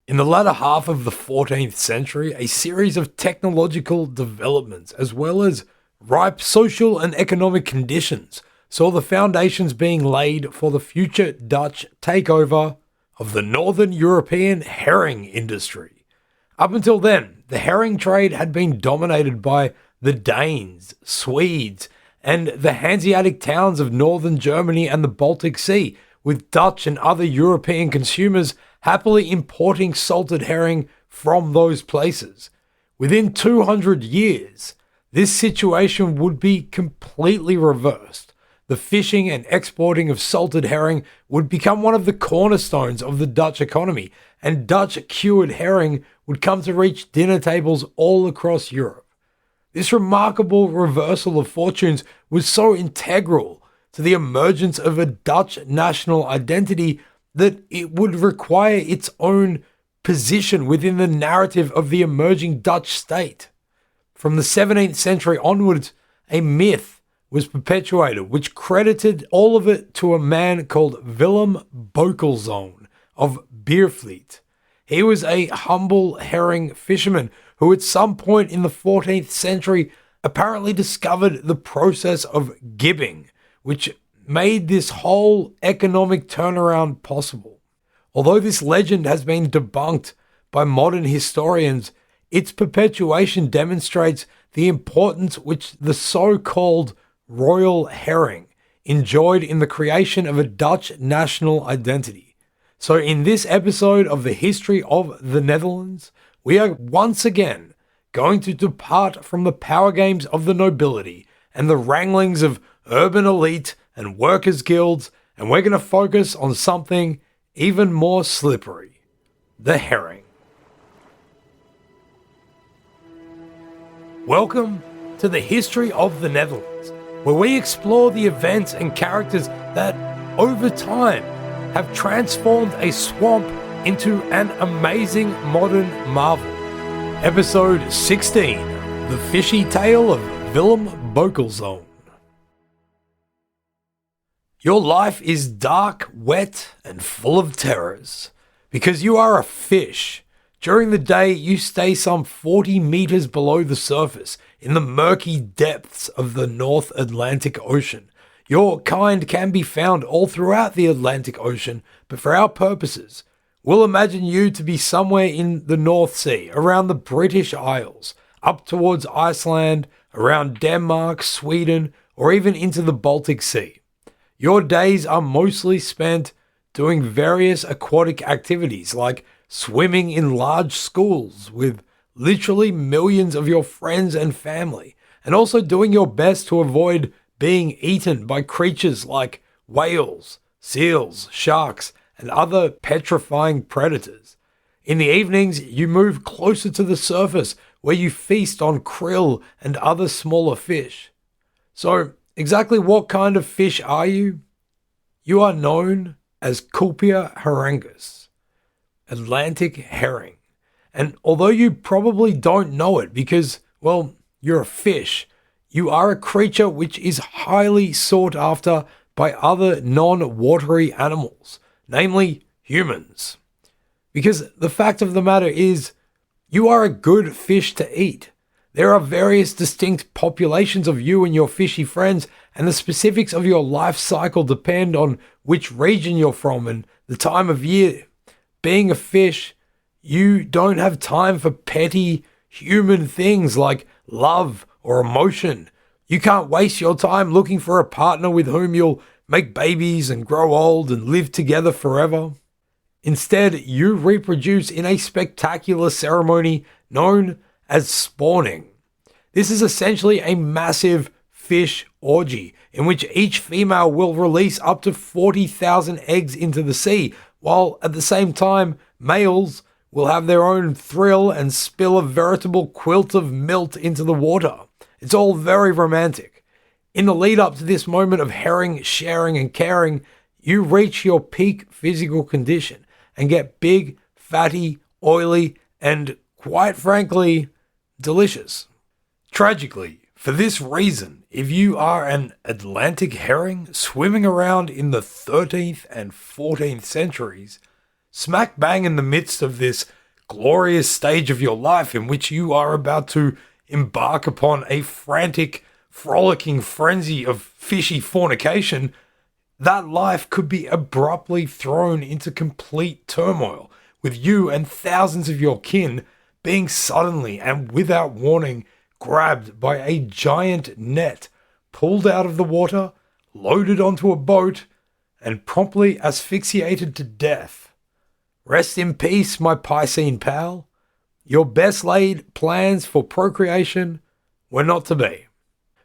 In the latter half of the 14th century, a series of technological developments, as well as ripe social and economic conditions, saw the foundations being laid for the future Dutch takeover of the northern European herring industry. Up until then, the herring trade had been dominated by the Danes, Swedes, and the Hanseatic towns of northern Germany and the Baltic Sea, with Dutch and other European consumers happily importing salted herring from those places. Within 200 years, this situation would be completely reversed. The fishing and exporting of salted herring would become one of the cornerstones of the Dutch economy, and Dutch cured herring would come to reach dinner tables all across Europe. This remarkable reversal of fortunes was so integral to the emergence of a Dutch national identity that it would require its own position within the narrative of the emerging Dutch state. From the 17th century onwards, a myth was perpetuated, which credited all of it to a man called Willem Beukelszoon of Biervliet. He was a humble herring fisherman who at some point in the 14th century apparently discovered the process of gibbing, which made this whole economic turnaround possible. Although this legend has been debunked by modern historians, its perpetuation demonstrates the importance which the so-called royal herring enjoyed in the creation of a Dutch national identity. So in this episode of the history of the Netherlands, we are once again going to depart from the power games of the nobility and the wranglings of urban elite and workers' guilds, and we're going to focus on something even more slippery: the herring. Welcome to the history of the Netherlands, where we explore the events and characters that, over time, have transformed a swamp into an amazing modern marvel. Episode 16, The Fishy Tale of Willem Beukelszoon. Your life is dark, wet, and full of terrors, because you are a fish. During the day, you stay some 40 meters below the surface in the murky depths of the North Atlantic Ocean. Your kind can be found all throughout the Atlantic Ocean, but for our purposes, we'll imagine you to be somewhere in the North Sea, around the British Isles, up towards Iceland, around Denmark, Sweden, or even into the Baltic Sea. Your days are mostly spent doing various aquatic activities like swimming in large schools with literally millions of your friends and family, and also doing your best to avoid being eaten by creatures like whales, seals, sharks, and other petrifying predators. In the evenings, you move closer to the surface where you feast on krill and other smaller fish. So, exactly what kind of fish are you? You are known as Culpia harangus, Atlantic herring. And although you probably don't know it because, well, you're a fish, you are a creature which is highly sought after by other non-watery animals, namely humans. Because the fact of the matter is, you are a good fish to eat. There are various distinct populations of you and your fishy friends, and the specifics of your life cycle depend on which region you're from and the time of year. Being a fish, you don't have time for petty human things like love or emotion. You can't waste your time looking for a partner with whom you'll make babies and grow old and live together forever. Instead, you reproduce in a spectacular ceremony known as spawning. This is essentially a massive fish orgy in which each female will release up to 40,000 eggs into the sea, while at the same time, males will have their own thrill and spill a veritable quilt of milt into the water. It's all very romantic. In the lead up to this moment of herring sharing and caring, you reach your peak physical condition and get big, fatty, oily, and quite frankly, delicious. Tragically, for this reason, if you are an Atlantic herring swimming around in the 13th and 14th centuries, smack bang in the midst of this glorious stage of your life in which you are about to embark upon a frantic, frolicking frenzy of fishy fornication, that life could be abruptly thrown into complete turmoil, with you and thousands of your kin being suddenly and without warning grabbed by a giant net, pulled out of the water, loaded onto a boat, and promptly asphyxiated to death. Rest in peace, my Piscine pal. Your best laid plans for procreation were not to be.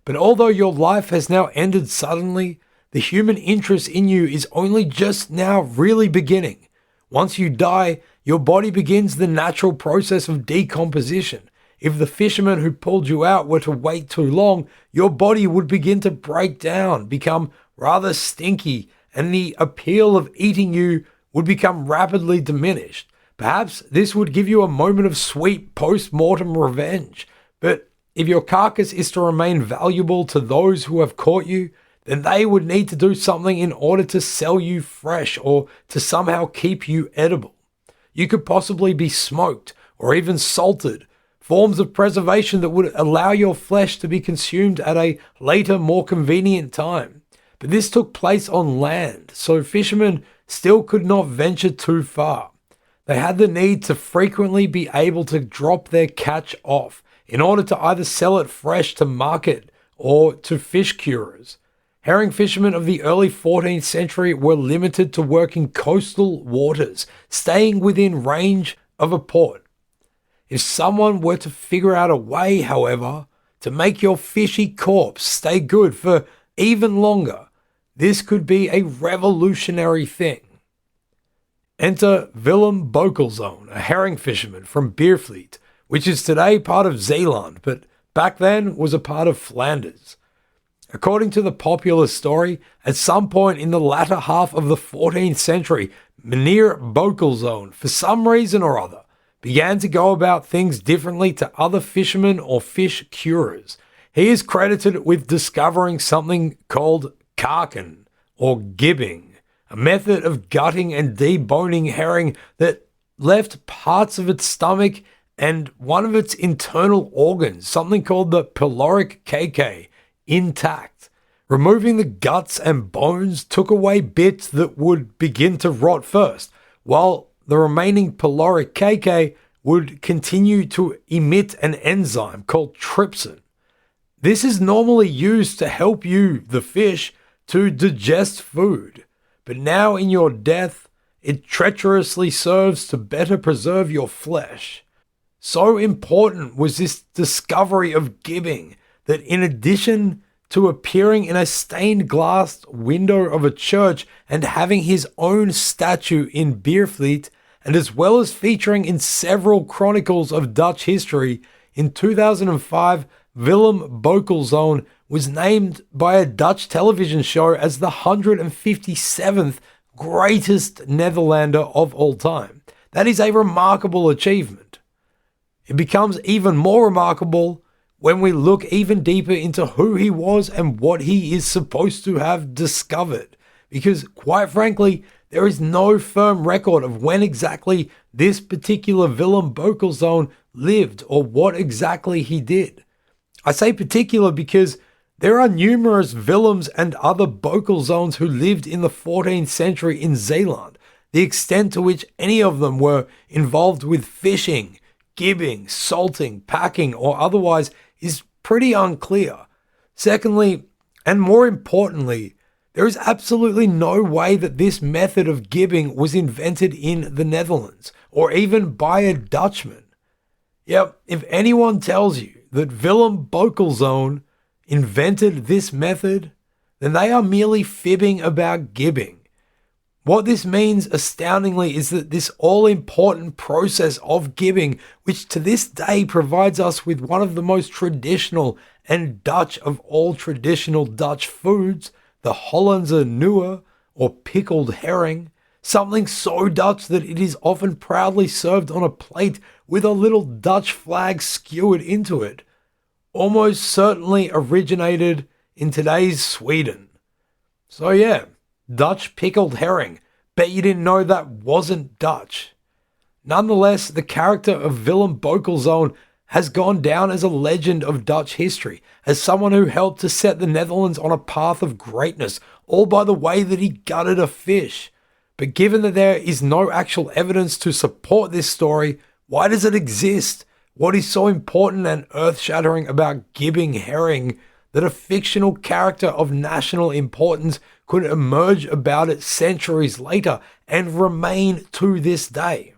But although your life has now ended suddenly, the human interest in you is only just now really beginning. Once you die, your body begins the natural process of decomposition. If the fisherman who pulled you out were to wait too long, your body would begin to break down, become rather stinky, and the appeal of eating you would become rapidly diminished. Perhaps this would give you a moment of sweet post-mortem revenge. But if your carcass is to remain valuable to those who have caught you, then they would need to do something in order to sell you fresh or to somehow keep you edible. You could possibly be smoked or even salted, forms of preservation that would allow your flesh to be consumed at a later, more convenient time. But this took place on land, so fishermen still could not venture too far. They had the need to frequently be able to drop their catch off in order to either sell it fresh to market or to fish curers. Herring fishermen of the early 14th century were limited to working coastal waters, staying within range of a port. If someone were to figure out a way, however, to make your fishy corpse stay good for even longer, this could be a revolutionary thing. Enter Willem Beukelszoon, a herring fisherman from Biervliet, which is today part of Zeeland, but back then was a part of Flanders. According to the popular story, at some point in the latter half of the 14th century, Meneer Beukelszoon, for some reason or other, began to go about things differently to other fishermen or fish curers. He is credited with discovering something called karken, or gibbing, a method of gutting and deboning herring that left parts of its stomach and one of its internal organs, something called the pyloric cache, intact. Removing the guts and bones took away bits that would begin to rot first, while the remaining pyloric cache would continue to emit an enzyme called trypsin. This is normally used to help you, the fish, to digest food, but now in your death, it treacherously serves to better preserve your flesh. So important was this discovery of gibbing that in addition to appearing in a stained glass window of a church and having his own statue in Biervliet, and as well as featuring in several chronicles of Dutch history, in 2005, Willem Beukelszoon was named by a Dutch television show as the 157th greatest Netherlander of all time. That is a remarkable achievement. It becomes even more remarkable when we look even deeper into who he was and what he is supposed to have discovered. Because, quite frankly, there is no firm record of when exactly this particular Willem Beukelszoon lived or what exactly he did. I say particular because there are numerous Willems and other Beukelszoons who lived in the 14th century in Zeeland. The extent to which any of them were involved with fishing, gibbing, salting, packing, or otherwise is pretty unclear. Secondly, and more importantly, there is absolutely no way that this method of gibbing was invented in the Netherlands, or even by a Dutchman. Yep, if anyone tells you that Willem Beukelszoon invented this method, then they are merely fibbing about gibbing. What this means astoundingly is that this all-important process of gibbing, which to this day provides us with one of the most traditional and Dutch of all traditional Dutch foods, the Hollandse nieuwe, or pickled herring, something so Dutch that it is often proudly served on a plate with a little Dutch flag skewered into it, almost certainly originated in today's Sweden. So yeah, Dutch pickled herring. Bet you didn't know that wasn't Dutch. Nonetheless, the character of Willem Beukelszoon has gone down as a legend of Dutch history, as someone who helped to set the Netherlands on a path of greatness, all by the way that he gutted a fish. But given that there is no actual evidence to support this story, why does it exist? What is so important and earth-shattering about gibbing herring that a fictional character of national importance could emerge about it centuries later and remain to this day?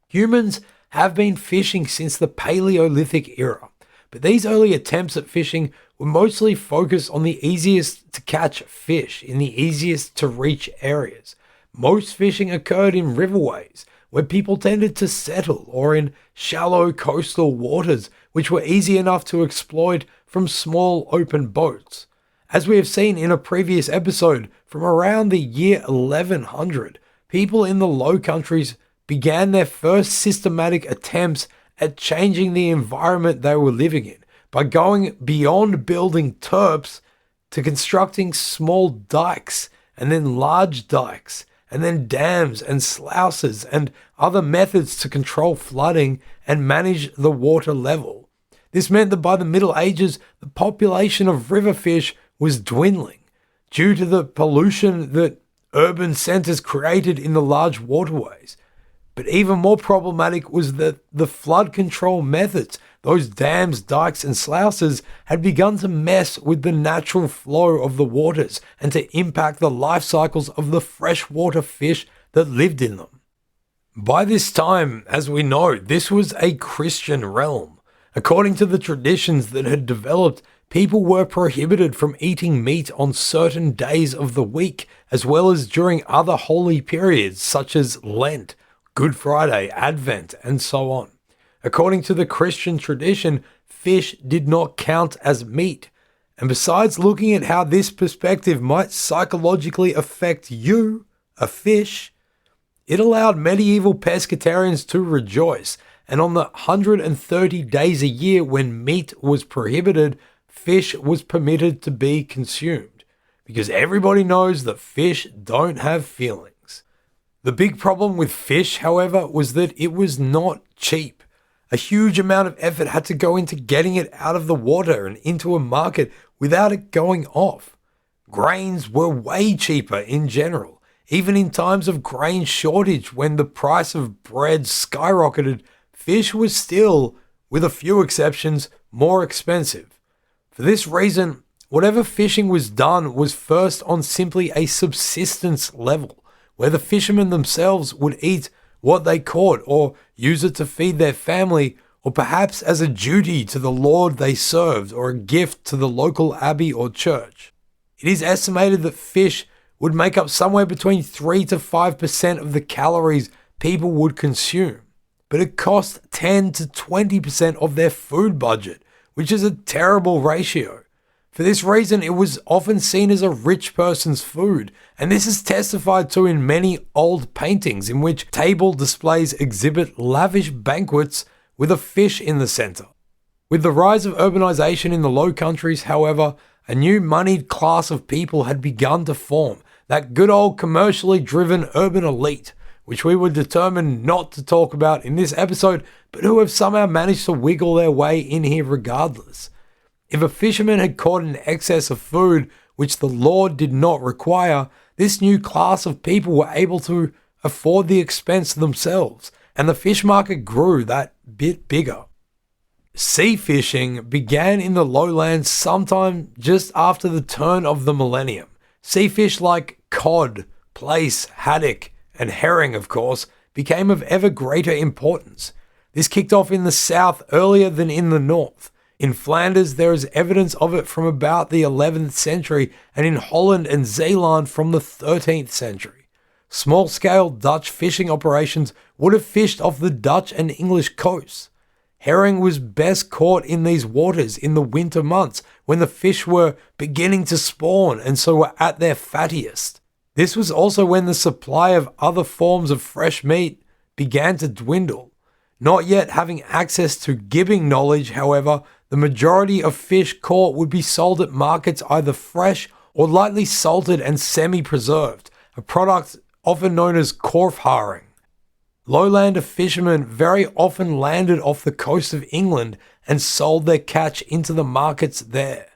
Humans have been fishing since the Paleolithic era, but these early attempts at fishing were mostly focused on the easiest to catch fish in the easiest to reach areas. Most fishing occurred in riverways, where people tended to settle, or in shallow coastal waters, which were easy enough to exploit from small open boats. As we have seen in a previous episode, from around the year 1100, people in the Low Countries began their first systematic attempts at changing the environment they were living in by going beyond building terps to constructing small dikes, and then large dikes, and then dams and sluices and other methods to control flooding and manage the water level. This meant that by the Middle Ages, the population of river fish was dwindling due to the pollution that urban centers created in the large waterways. But even more problematic was that the flood control methods, those dams, dikes, and sluices, had begun to mess with the natural flow of the waters and to impact the life cycles of the freshwater fish that lived in them. By this time, as we know, this was a Christian realm. According to the traditions that had developed, people were prohibited from eating meat on certain days of the week, as well as during other holy periods such as Lent, Good Friday, Advent, and so on. According to the Christian tradition, fish did not count as meat. And besides looking at how this perspective might psychologically affect you, a fish, it allowed medieval pescatarians to rejoice. And on the 130 days a year when meat was prohibited, fish was permitted to be consumed. Because everybody knows that fish don't have feelings. The big problem with fish, however, was that it was not cheap. A huge amount of effort had to go into getting it out of the water and into a market without it going off. Grains were way cheaper in general. Even in times of grain shortage, when the price of bread skyrocketed, fish was still, with a few exceptions, more expensive. For this reason, whatever fishing was done was first on simply a subsistence level, where the fishermen themselves would eat what they caught or use it to feed their family, or perhaps as a duty to the Lord they served or a gift to the local abbey or church. It is estimated that fish would make up somewhere between 3 to 5% of the calories people would consume, but it cost 10 to 20% of their food budget, which is a terrible ratio. For this reason, it was often seen as a rich person's food, and this is testified to in many old paintings in which table displays exhibit lavish banquets with a fish in the center. With the rise of urbanization in the Low Countries, however, a new moneyed class of people had begun to form, that good old commercially driven urban elite, which we were determined not to talk about in this episode, but who have somehow managed to wiggle their way in here regardless. If a fisherman had caught an excess of food which the Lord did not require, this new class of people were able to afford the expense themselves, and the fish market grew that bit bigger. Sea fishing began in the lowlands sometime just after the turn of the millennium. Sea fish like cod, plaice, haddock, and herring, of course, became of ever greater importance. This kicked off in the south earlier than in the north. In Flanders, there is evidence of it from about the 11th century, and in Holland and Zeeland from the 13th century. Small-scale Dutch fishing operations would have fished off the Dutch and English coasts. Herring was best caught in these waters in the winter months when the fish were beginning to spawn and so were at their fattiest. This was also when the supply of other forms of fresh meat began to dwindle. Not yet having access to gibbing knowledge, however, the majority of fish caught would be sold at markets either fresh or lightly salted and semi-preserved, a product often known as korfharing. Lowlander fishermen very often landed off the coast of England and sold their catch into the markets there.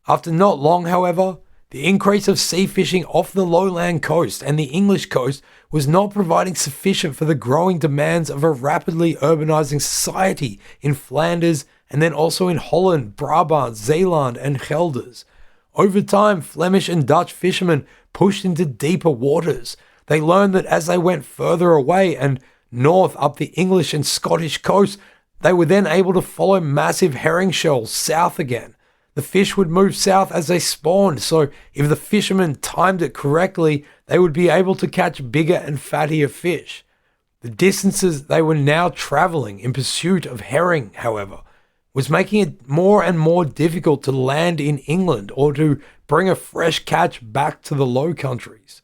After not long, however, the increase of sea fishing off the lowland coast and the English coast was not providing sufficient for the growing demands of a rapidly urbanizing society in Flanders and then also in Holland, Brabant, Zeeland, and Gelders. Over time, Flemish and Dutch fishermen pushed into deeper waters. They learned that as they went further away and north up the English and Scottish coasts, they were then able to follow massive herring shoals south again. The fish would move south as they spawned, so if the fishermen timed it correctly, they would be able to catch bigger and fattier fish. The distances they were now traveling in pursuit of herring, however, was making it more and more difficult to land in England or to bring a fresh catch back to the Low Countries.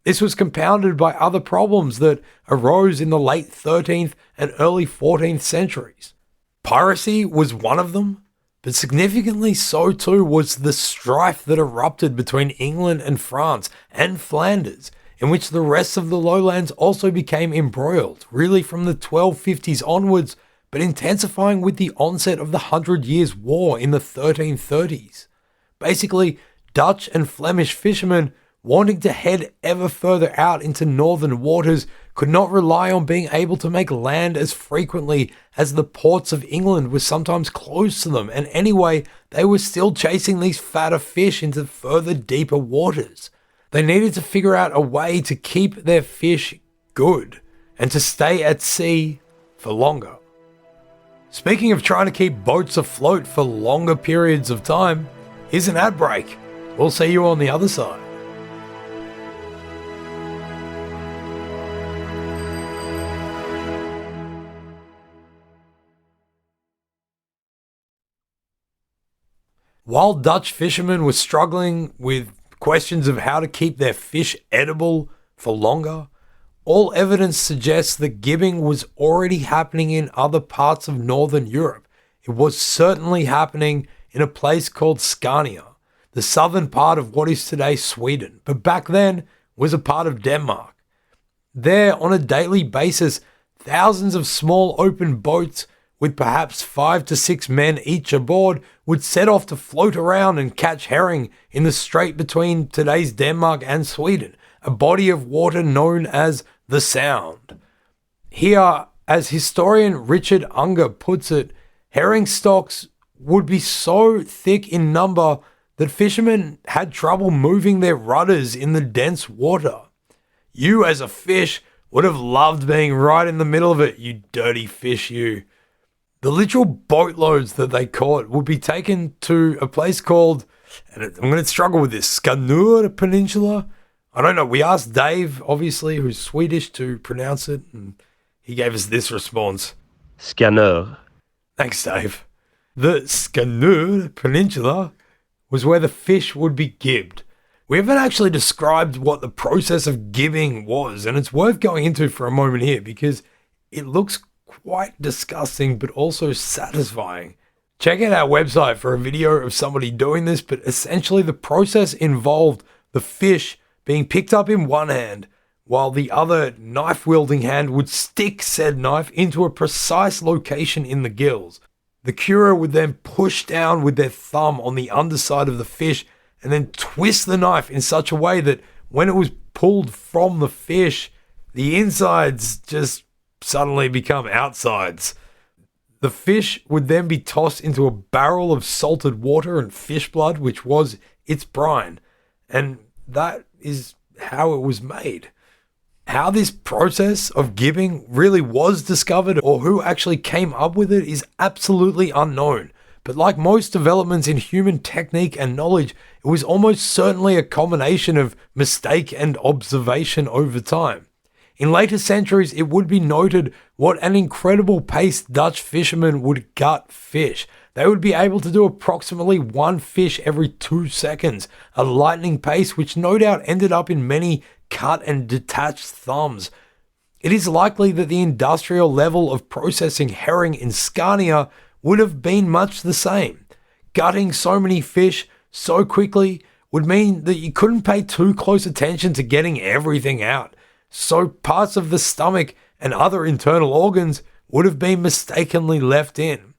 This was compounded by other problems that arose in the late 13th and early 14th centuries. Piracy was one of them, but significantly so too was the strife that erupted between England and France and Flanders, in which the rest of the lowlands also became embroiled, really from the 1250s onwards, but intensifying with the onset of the 100 Years' War in the 1330s. Basically, Dutch and Flemish fishermen wanting to head ever further out into northern waters could not rely on being able to make land as frequently as the ports of England were sometimes close to them, and anyway, they were still chasing these fatter fish into further deeper waters. They needed to figure out a way to keep their fish good and to stay at sea for longer. Speaking of trying to keep boats afloat for longer periods of time, here's an ad break. We'll see you on the other side. While Dutch fishermen were struggling with questions of how to keep their fish edible for longer, all evidence suggests that gibbing was already happening in other parts of northern Europe. It was certainly happening in a place called Scania, the southern part of what is today Sweden, but back then was a part of Denmark. There, on a daily basis, thousands of small open boats with perhaps 5 to 6 men each aboard would set off to float around and catch herring in the strait between today's Denmark and Sweden, a body of water known as the Sound. Here, as historian Richard Unger puts it, herring stocks would be so thick in number that fishermen had trouble moving their rudders in the dense water. You as a fish would have loved being right in the middle of it, you dirty fish, you. The literal boatloads that they caught would be taken to a place called, and I'm going to struggle with this, Skanur Peninsula. I don't know. We asked Dave, obviously, who's Swedish, to pronounce it, and he gave us this response. Skanur. Thanks, Dave. The Skanur Peninsula was where the fish would be gibbed. We haven't actually described what the process of gibbing was, and it's worth going into for a moment here because it looks quite disgusting but also satisfying. Check out our website for a video of somebody doing this, but essentially the process involved the fish being picked up in one hand while the other knife-wielding hand would stick said knife into a precise location in the gills. The curer would then push down with their thumb on the underside of the fish and then twist the knife in such a way that when it was pulled from the fish, the insides just suddenly become outsides. The fish would then be tossed into a barrel of salted water and fish blood, which was its brine. And that is how it was made. How this process of gibbing really was discovered or who actually came up with it is absolutely unknown. But like most developments in human technique and knowledge, it was almost certainly a combination of mistake and observation over time. In later centuries, it would be noted what an incredible pace Dutch fishermen would gut fish. They would be able to do approximately one fish every 2 seconds, a lightning pace which no doubt ended up in many cut and detached thumbs. It is likely that the industrial level of processing herring in Scania would have been much the same. Gutting so many fish so quickly would mean that you couldn't pay too close attention to getting everything out. So parts of the stomach and other internal organs would have been mistakenly left in.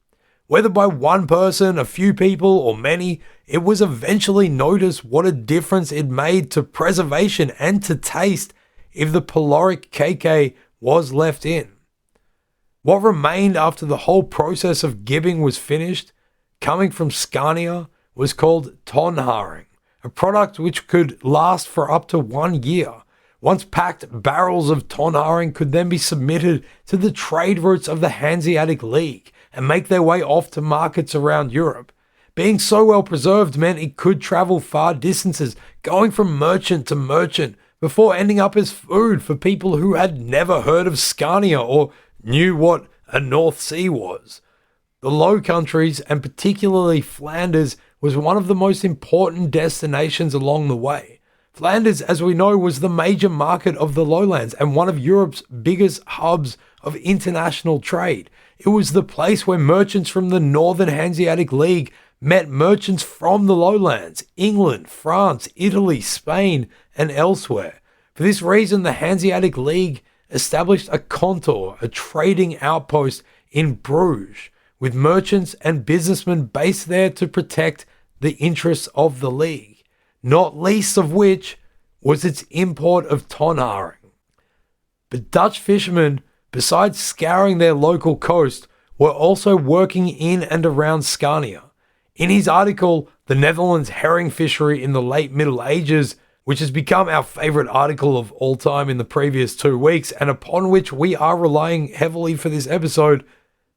Whether by one person, a few people, or many, it was eventually noticed what a difference it made to preservation and to taste if the pyloric cacae was left in. What remained after the whole process of gibbing was finished, coming from Scania, was called tonharing, a product which could last for up to 1 year. Once packed, barrels of tonharing could then be submitted to the trade routes of the Hanseatic League and make their way off to markets around Europe. Being so well preserved meant it could travel far distances, going from merchant to merchant, before ending up as food for people who had never heard of Scania or knew what a North Sea was. The Low Countries, and particularly Flanders, was one of the most important destinations along the way. Flanders, as we know, was the major market of the lowlands and one of Europe's biggest hubs of international trade. It was the place where merchants from the Northern Hanseatic League met merchants from the lowlands, England, France, Italy, Spain, and elsewhere. For this reason, the Hanseatic League established a kontor, a trading outpost in Bruges, with merchants and businessmen based there to protect the interests of the League, not least of which was its import of tonharing. But Dutch fishermen, besides scouring their local coast, were also working in and around Scania. In his article, The Netherlands Herring Fishery in the Late Middle Ages, which has become our favourite article of all time in the previous 2 weeks, and upon which we are relying heavily for this episode,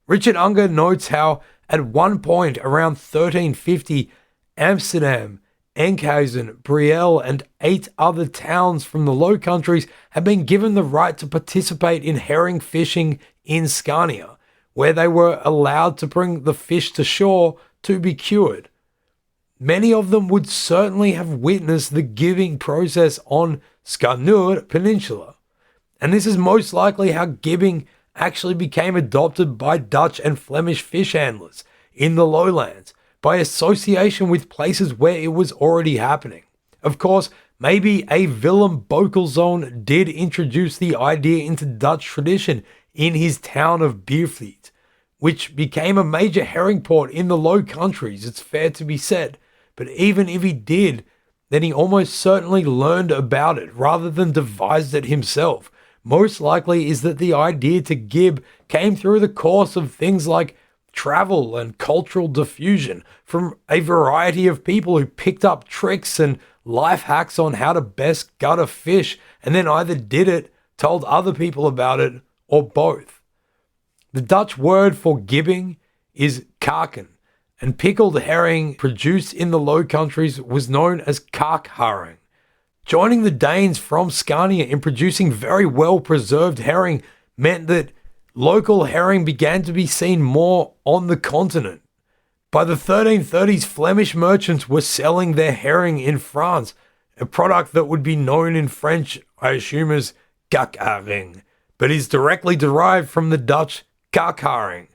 Richard Unger notes how, at one point around 1350, Amsterdam, Enkhuizen, Brielle, and 8 other towns from the Low Countries had been given the right to participate in herring fishing in Scania, where they were allowed to bring the fish to shore to be cured. Many of them would certainly have witnessed the gibbing process on Skanur Peninsula, and this is most likely how gibbing actually became adopted by Dutch and Flemish fish handlers in the lowlands, by association with places where it was already happening. Of course, maybe a Willem Beukelszoon did introduce the idea into Dutch tradition in his town of Biervliet, which became a major herring port in the Low Countries, it's fair to be said. But even if he did, then he almost certainly learned about it rather than devised it himself. Most likely is that the idea to gib came through the course of things like travel and cultural diffusion from a variety of people who picked up tricks and life hacks on how to best gut a fish and then either did it, told other people about it, or both. The Dutch word for gibbing is kaken, and pickled herring produced in the Low Countries was known as kakharing. Joining the Danes from Scania in producing very well preserved herring meant that local herring began to be seen more on the continent. By the 1330s, Flemish merchants were selling their herring in France, a product that would be known in French, I assume, as kakharing, but is directly derived from the Dutch kakharing.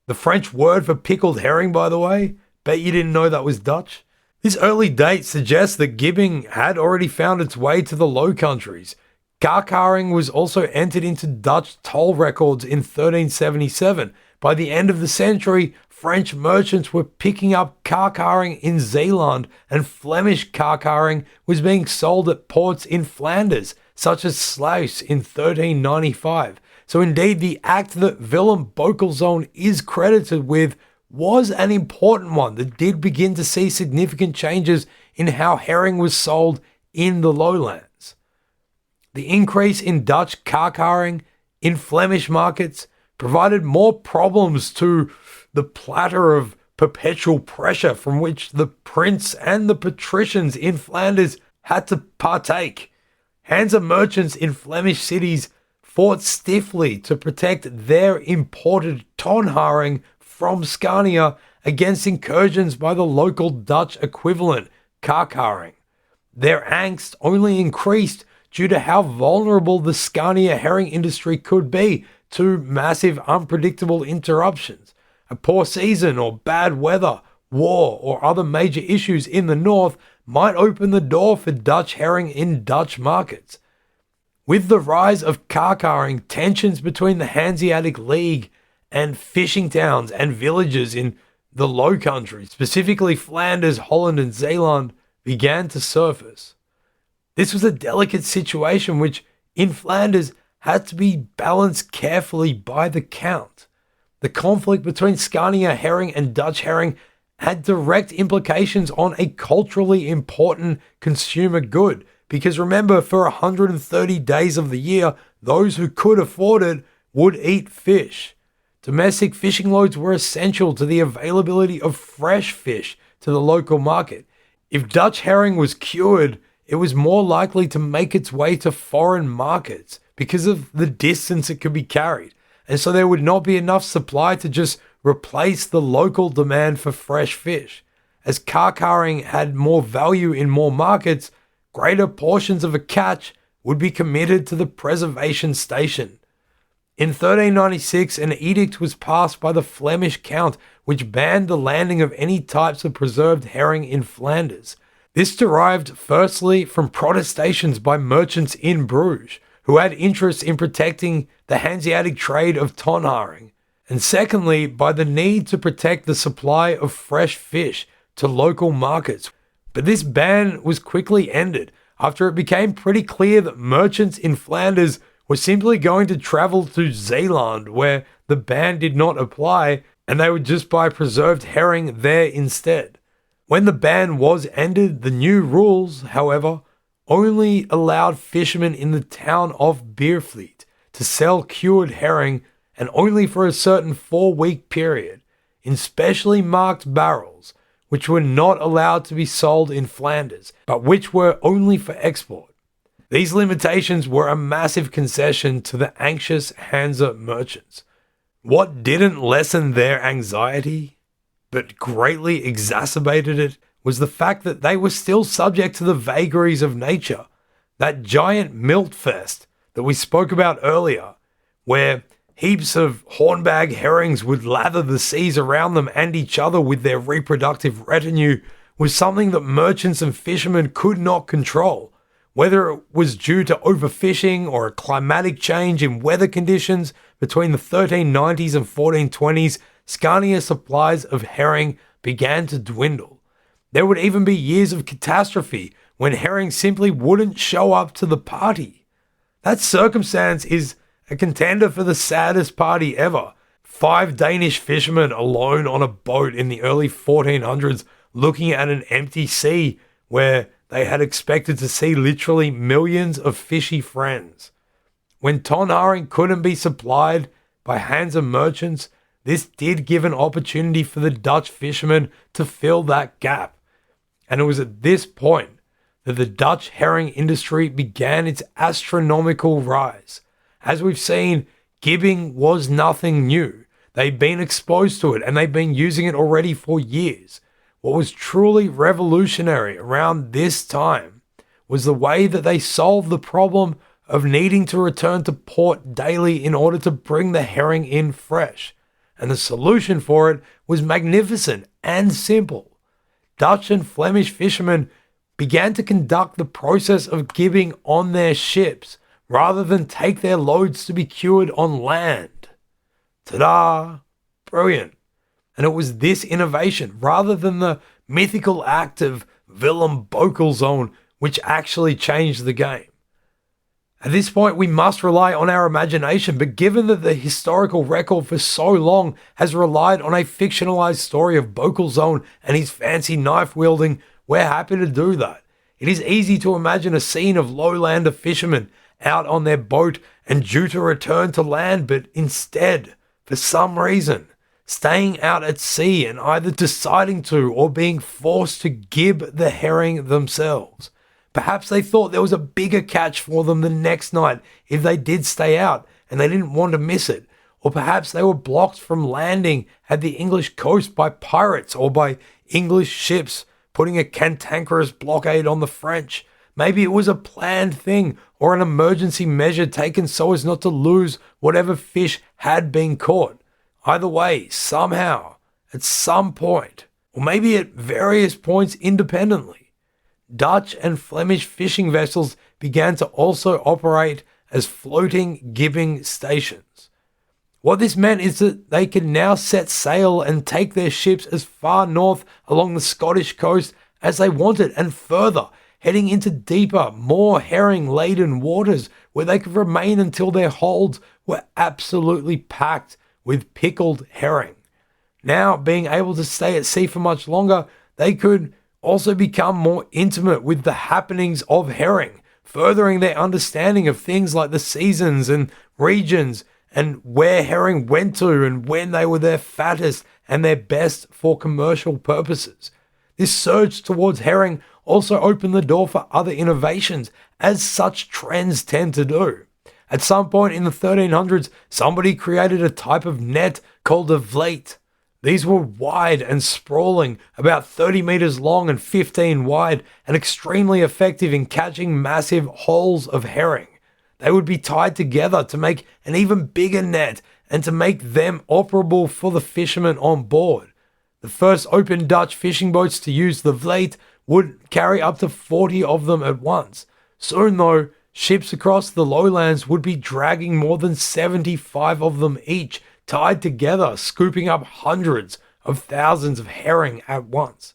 The French word for pickled herring, by the way, bet you didn't know that was Dutch. This early date suggests that gibbing had already found its way to the Low Countries. Kakharing was also entered into Dutch toll records in 1377. By the end of the century, French merchants were picking up kakharing in Zeeland, and Flemish kakharing was being sold at ports in Flanders, such as Sluis in 1395. So indeed, the act that Willem Beukelszoon is credited with was an important one that did begin to see significant changes in how herring was sold in the lowlands. The increase in Dutch kakharing in Flemish markets provided more problems to the platter of perpetual pressure from which the prince and the patricians in Flanders had to partake. Hansa merchants in Flemish cities fought stiffly to protect their imported tonharing from Scania against incursions by the local Dutch equivalent, kakharing. Their angst only increased due to how vulnerable the Scania herring industry could be to massive unpredictable interruptions. A poor season or bad weather, war, or other major issues in the north might open the door for Dutch herring in Dutch markets. With the rise of carcaring, tensions between the Hanseatic League and fishing towns and villages in the Low Countries, specifically Flanders, Holland and Zeeland, began to surface. This was a delicate situation which, in Flanders, had to be balanced carefully by the Count. The conflict between Scania herring and Dutch herring had direct implications on a culturally important consumer good, because remember, for 130 days of the year, those who could afford it would eat fish. Domestic fishing loads were essential to the availability of fresh fish to the local market. If Dutch herring was cured, it was more likely to make its way to foreign markets because of the distance it could be carried. And so there would not be enough supply to just replace the local demand for fresh fish. As carcaring had more value in more markets, greater portions of a catch would be committed to the preservation station. In 1396, an edict was passed by the Flemish Count which banned the landing of any types of preserved herring in Flanders. This derived firstly from protestations by merchants in Bruges, who had interests in protecting the Hanseatic trade of tonharing, and secondly by the need to protect the supply of fresh fish to local markets. But this ban was quickly ended after it became pretty clear that merchants in Flanders were simply going to travel to Zeeland, where the ban did not apply, and they would just buy preserved herring there instead. When the ban was ended, the new rules, however, only allowed fishermen in the town of Biervliet to sell cured herring, and only for a certain 4-week period, in specially marked barrels, which were not allowed to be sold in Flanders, but which were only for export. These limitations were a massive concession to the anxious Hansa merchants. What didn't lessen their anxiety, but greatly exacerbated it, was the fact that they were still subject to the vagaries of nature. That giant milt fest that we spoke about earlier, where heaps of hornbag herrings would lather the seas around them and each other with their reproductive retinue, was something that merchants and fishermen could not control. Whether it was due to overfishing or a climatic change in weather conditions between the 1390s and 1420s, Scania supplies of herring began to dwindle. There would even be years of catastrophe when herring simply wouldn't show up to the party. That circumstance is a contender for the saddest party ever. 5 Danish fishermen alone on a boat in the early 1400s looking at an empty sea where they had expected to see literally millions of fishy friends. When tonharing couldn't be supplied by Hansa merchants, this did give an opportunity for the Dutch fishermen to fill that gap. And it was at this point that the Dutch herring industry began its astronomical rise. As we've seen, gibbing was nothing new. They'd been exposed to it and they'd been using it already for years. What was truly revolutionary around this time was the way that they solved the problem of needing to return to port daily in order to bring the herring in fresh. And the solution for it was magnificent and simple. Dutch and Flemish fishermen began to conduct the process of gibbing on their ships rather than take their loads to be cured on land. Ta-da! Brilliant. And it was this innovation, rather than the mythical act of Willem Beukelszoon, which actually changed the game. At this point, we must rely on our imagination, but given that the historical record for so long has relied on a fictionalized story of Beukelszoon and his fancy knife wielding, we're happy to do that. It is easy to imagine a scene of lowlander fishermen out on their boat and due to return to land, but instead, for some reason, staying out at sea and either deciding to or being forced to gib the herring themselves. Perhaps they thought there was a bigger catch for them the next night if they did stay out and they didn't want to miss it. Or perhaps they were blocked from landing at the English coast by pirates or by English ships putting a cantankerous blockade on the French. Maybe it was a planned thing or an emergency measure taken so as not to lose whatever fish had been caught. Either way, somehow, at some point, or maybe at various points independently, Dutch and Flemish fishing vessels began to also operate as floating gibbing stations. What this meant is that they could now set sail and take their ships as far north along the Scottish coast as they wanted, and further, heading into deeper, more herring-laden waters where they could remain until their holds were absolutely packed with pickled herring. Now, being able to stay at sea for much longer, they could also become more intimate with the happenings of herring, furthering their understanding of things like the seasons and regions and where herring went to and when they were their fattest and their best for commercial purposes. This surge towards herring also opened the door for other innovations, as such trends tend to do. At some point in the 1300s, somebody created a type of net called a vliet. These were wide and sprawling, about 30 meters long and 15 wide, and extremely effective in catching massive holes of herring. They would be tied together to make an even bigger net and to make them operable for the fishermen on board. The first open Dutch fishing boats to use the vliet would carry up to 40 of them at once. Soon though, ships across the lowlands would be dragging more than 75 of them each, tied together, scooping up hundreds of thousands of herring at once.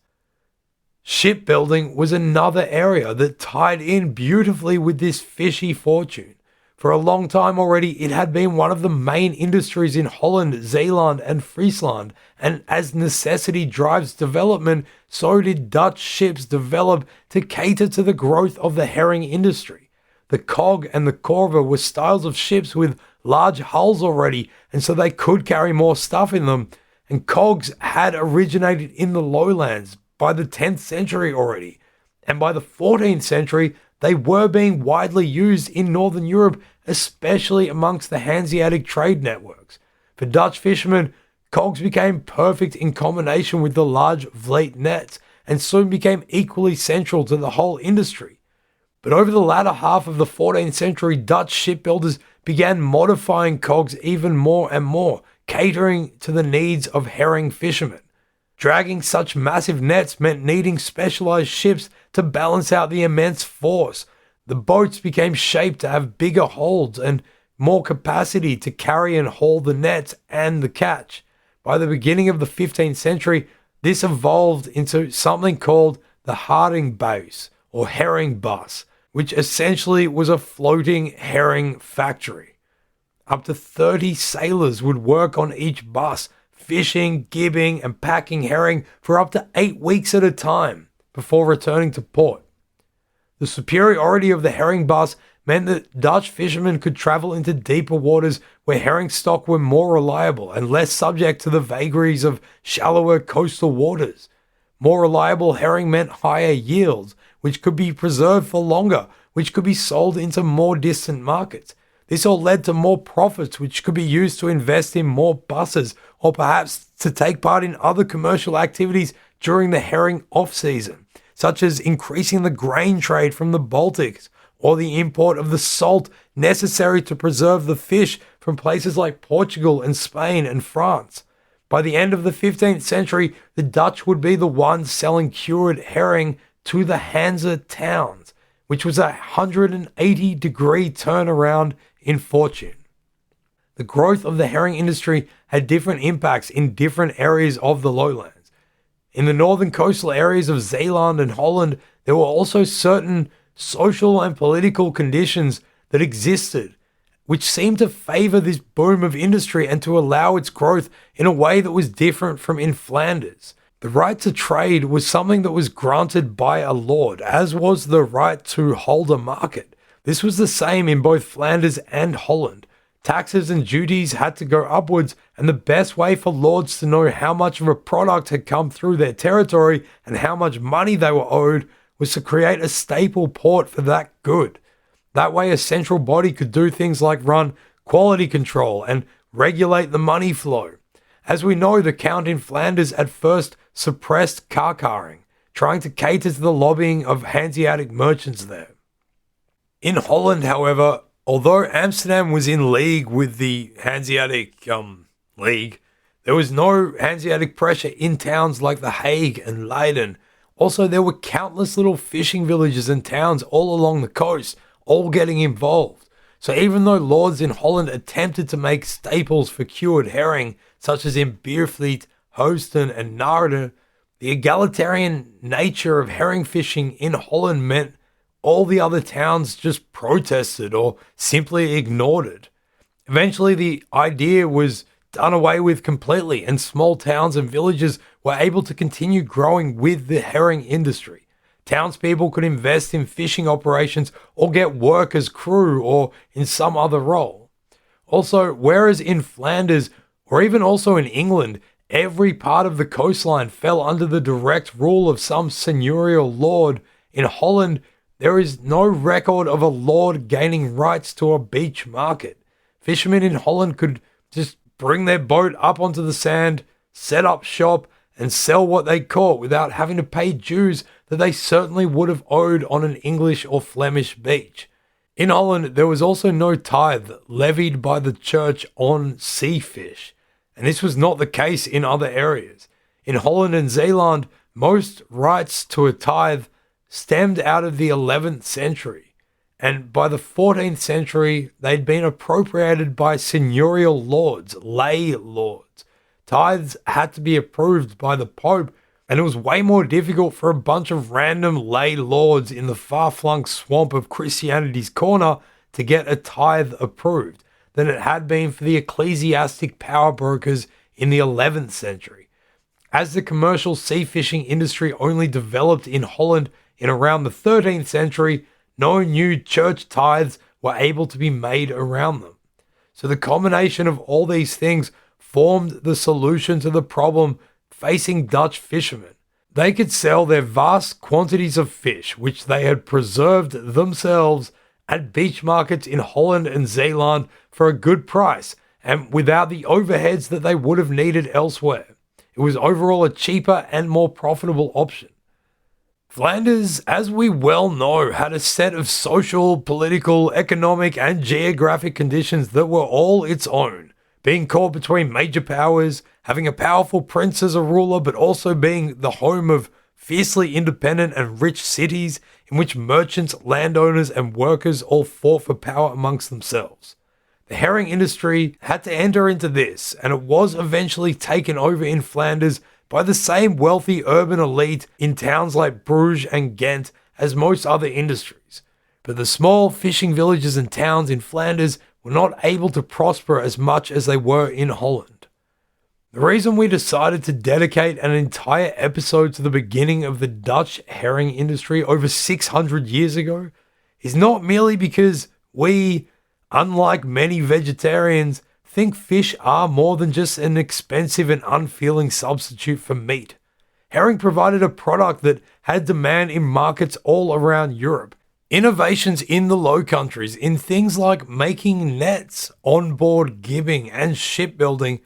Shipbuilding was another area that tied in beautifully with this fishy fortune. For a long time already, it had been one of the main industries in Holland, Zeeland, and Friesland, and as necessity drives development, so did Dutch ships develop to cater to the growth of the herring industry. The cog and the corver were styles of ships with large hulls already, and so they could carry more stuff in them, and cogs had originated in the lowlands by the 10th century already, and by the 14th century, they were being widely used in Northern Europe, especially amongst the Hanseatic trade networks. For Dutch fishermen, cogs became perfect in combination with the large vliet nets, and soon became equally central to the whole industry. But over the latter half of the 14th century, Dutch shipbuilders began modifying cogs even more and more, catering to the needs of herring fishermen. Dragging such massive nets meant needing specialized ships to balance out the immense force. The boats became shaped to have bigger holds and more capacity to carry and haul the nets and the catch. By the beginning of the 15th century, this evolved into something called the haringbuis, or herring bus, which essentially was a floating herring factory. Up to 30 sailors would work on each bus, fishing, gibbing, and packing herring for up to 8 weeks at a time before returning to port. The superiority of the herring bus meant that Dutch fishermen could travel into deeper waters where herring stock were more reliable and less subject to the vagaries of shallower coastal waters. More reliable herring meant higher yields, which could be preserved for longer, which could be sold into more distant markets. This all led to more profits, which could be used to invest in more buses or perhaps to take part in other commercial activities during the herring off-season, such as increasing the grain trade from the Baltics or the import of the salt necessary to preserve the fish from places like Portugal and Spain and France. By the end of the 15th century, the Dutch would be the ones selling cured herring to the Hanse towns, which was a 180-degree turnaround in fortune. The growth of the herring industry had different impacts in different areas of the lowlands. In the northern coastal areas of Zeeland and Holland, there were also certain social and political conditions that existed, which seemed to favor this boom of industry and to allow its growth in a way that was different from in Flanders. The right to trade was something that was granted by a lord, as was the right to hold a market. This was the same in both Flanders and Holland. Taxes and duties had to go upwards, and the best way for lords to know how much of a product had come through their territory and how much money they were owed was to create a staple port for that good. That way a central body could do things like run quality control and regulate the money flow. As we know, the Count in Flanders at first suppressed car-carring, trying to cater to the lobbying of Hanseatic merchants there. In Holland, however, although Amsterdam was in league with the Hanseatic League, there was no Hanseatic pressure in towns like The Hague and Leiden. Also, there were countless little fishing villages and towns all along the coast, all getting involved. So even though lords in Holland attempted to make staples for cured herring, such as in Biervliet, Houston, and Naarden, the egalitarian nature of herring fishing in Holland meant all the other towns just protested or simply ignored it. Eventually, the idea was done away with completely, and small towns and villages were able to continue growing with the herring industry. Townspeople could invest in fishing operations or get work as crew or in some other role. Also, whereas in Flanders, or even also in England, every part of the coastline fell under the direct rule of some seigneurial lord, in Holland, there is no record of a lord gaining rights to a beach market. Fishermen in Holland could just bring their boat up onto the sand, set up shop, and sell what they caught without having to pay dues that they certainly would have owed on an English or Flemish beach. In Holland, there was also no tithe levied by the church on sea fish, and this was not the case in other areas. In Holland and Zeeland, most rights to a tithe stemmed out of the 11th century, and by the 14th century, they'd been appropriated by seigneurial lords, lay lords. Tithes had to be approved by the Pope, and it was way more difficult for a bunch of random lay lords in the far-flung swamp of Christianity's corner to get a tithe approved than it had been for the ecclesiastic power brokers in the 11th century. As the commercial sea fishing industry only developed in Holland in around the 13th century, no new church tithes were able to be made around them. So the combination of all these things formed the solution to the problem facing Dutch fishermen. They could sell their vast quantities of fish, which they had preserved themselves, at beach markets in Holland and Zeeland for a good price and without the overheads that they would have needed elsewhere. It was overall a cheaper and more profitable option. Flanders, as we well know, had a set of social, political, economic, and geographic conditions that were all its own. Being caught between major powers, having a powerful prince as a ruler, but also being the home of fiercely independent and rich cities in which merchants, landowners, and workers all fought for power amongst themselves. The herring industry had to enter into this, and it was eventually taken over in Flanders by the same wealthy urban elite in towns like Bruges and Ghent as most other industries. But the small fishing villages and towns in Flanders were not able to prosper as much as they were in Holland. The reason we decided to dedicate an entire episode to the beginning of the Dutch herring industry over 600 years ago is not merely because we, unlike many vegetarians, think fish are more than just an expensive and unfeeling substitute for meat. Herring provided a product that had demand in markets all around Europe. Innovations in the Low Countries in things like making nets, onboard gibbing, and shipbuilding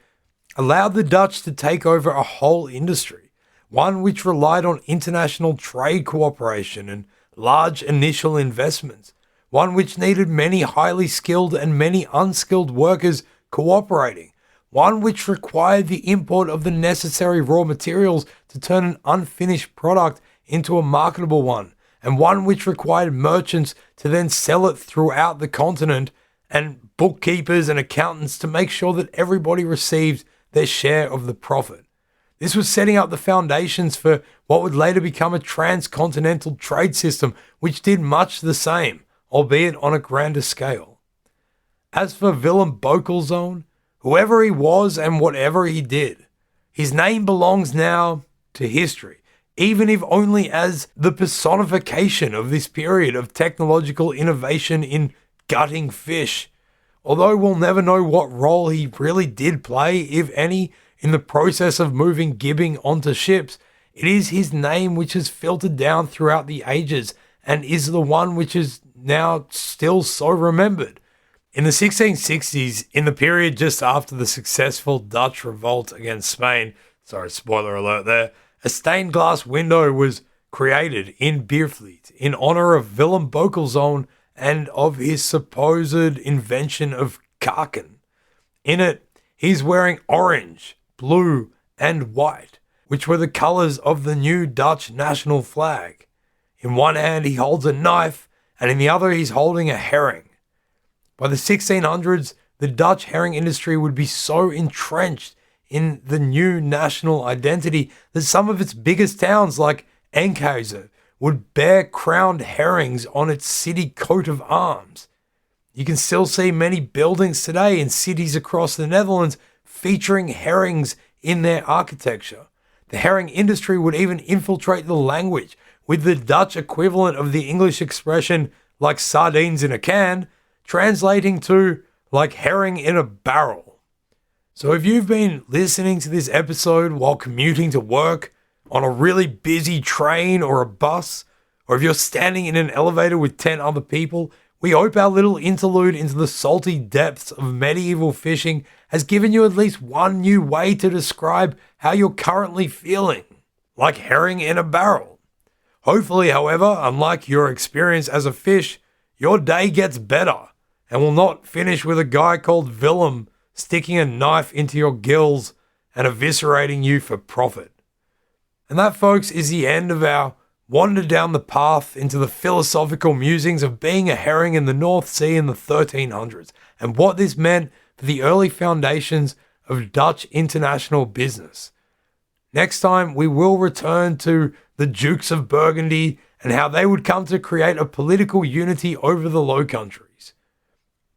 allowed the Dutch to take over a whole industry, one which relied on international trade cooperation and large initial investments, one which needed many highly skilled and many unskilled workers cooperating, one which required the import of the necessary raw materials to turn an unfinished product into a marketable one, and one which required merchants to then sell it throughout the continent, and bookkeepers and accountants to make sure that everybody received their share of the profit. This was setting up the foundations for what would later become a transcontinental trade system, which did much the same, albeit on a grander scale. As for Willem Beukelszoon, whoever he was and whatever he did, his name belongs now to history, even if only as the personification of this period of technological innovation in gutting fish. Although we'll never know what role he really did play, if any, in the process of moving gibbing onto ships, it is his name which has filtered down throughout the ages and is the one which is now still so remembered. In the 1660s, in the period just after the successful Dutch revolt against Spain, sorry, spoiler alert there, a stained glass window was created in Biervliet in honor of Willem Beukelszoon and of his supposed invention of kaken. In it, he's wearing orange, blue, and white, which were the colors of the new Dutch national flag. In one hand, he holds a knife, and in the other, he's holding a herring. By the 1600s, the Dutch herring industry would be so entrenched in the new national identity that some of its biggest towns, like Enkhuizen, would bear crowned herrings on its city coat of arms. You can still see many buildings today in cities across the Netherlands featuring herrings in their architecture. The herring industry would even infiltrate the language, with the Dutch equivalent of the English expression like sardines in a can, translating to like herring in a barrel. So if you've been listening to this episode while commuting to work, on a really busy train or a bus, or if you're standing in an elevator with 10 other people, we hope our little interlude into the salty depths of medieval fishing has given you at least one new way to describe how you're currently feeling, like herring in a barrel. Hopefully, however, unlike your experience as a fish, your day gets better and will not finish with a guy called Willem sticking a knife into your gills and eviscerating you for profit. And that, folks, is the end of our wander down the path into the philosophical musings of being a herring in the North Sea in the 1300s and what this meant for the early foundations of Dutch international business. Next time, we will return to the Dukes of Burgundy and how they would come to create a political unity over the Low Countries.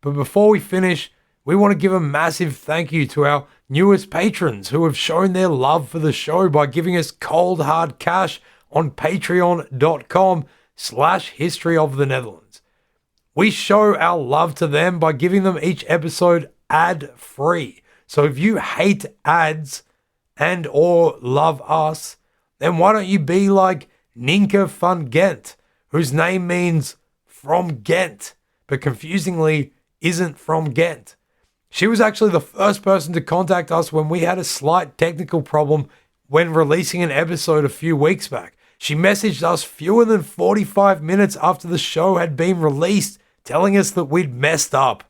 But before we finish, we want to give a massive thank you to our newest patrons who have shown their love for the show by giving us cold hard cash on patreon.com/History of the Netherlands. We show our love to them by giving them each episode ad-free. So if you hate ads and or love us, then why don't you be like Nienke van Gent, whose name means from Ghent, but confusingly isn't from Ghent. She was actually the first person to contact us when we had a slight technical problem when releasing an episode a few weeks back. She messaged us fewer than 45 minutes after the show had been released, telling us that we'd messed up.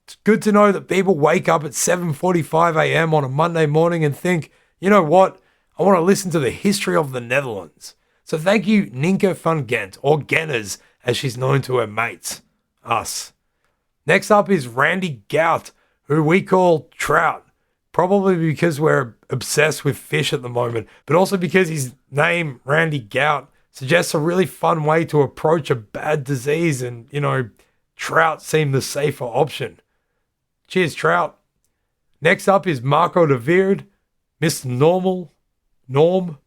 It's good to know that people wake up at 7:45 a.m. on a Monday morning and think, you know what, I want to listen to the history of the Netherlands. So thank you, Nienke van Gent, or Genners, as she's known to her mates, us. Next up is Randy Gout, who we call Trout, probably because we're obsessed with fish at the moment, but also because his name, Randy Gout, suggests a really fun way to approach a bad disease and, trout seem the safer option. Cheers, Trout. Next up is Marco de Weerd, Mr. Norm.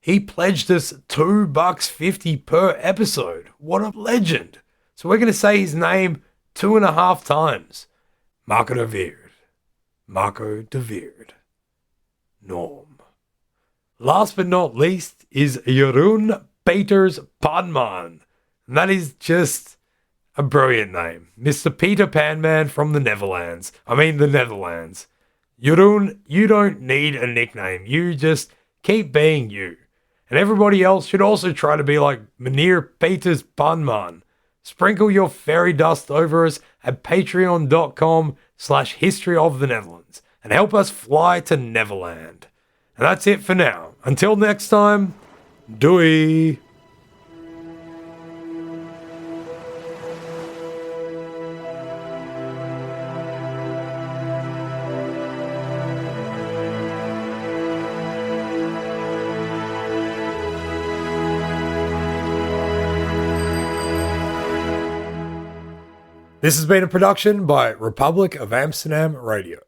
He pledged us $2.50 per episode. What a legend. So we're going to say his name 2.5 times. Marco de Weerd. Norm. Last but not least is Jeroen Peters Panman. And that is just a brilliant name. Mr. Peter Panman from the Netherlands. Jeroen, you don't need a nickname. You just keep being you. And everybody else should also try to be like Meneer Peters Panman. Sprinkle your fairy dust over us at patreon.com/History of the Netherlands and help us fly to Neverland. And that's it for now. Until next time, doei. This has been a production by Republic of Amsterdam Radio.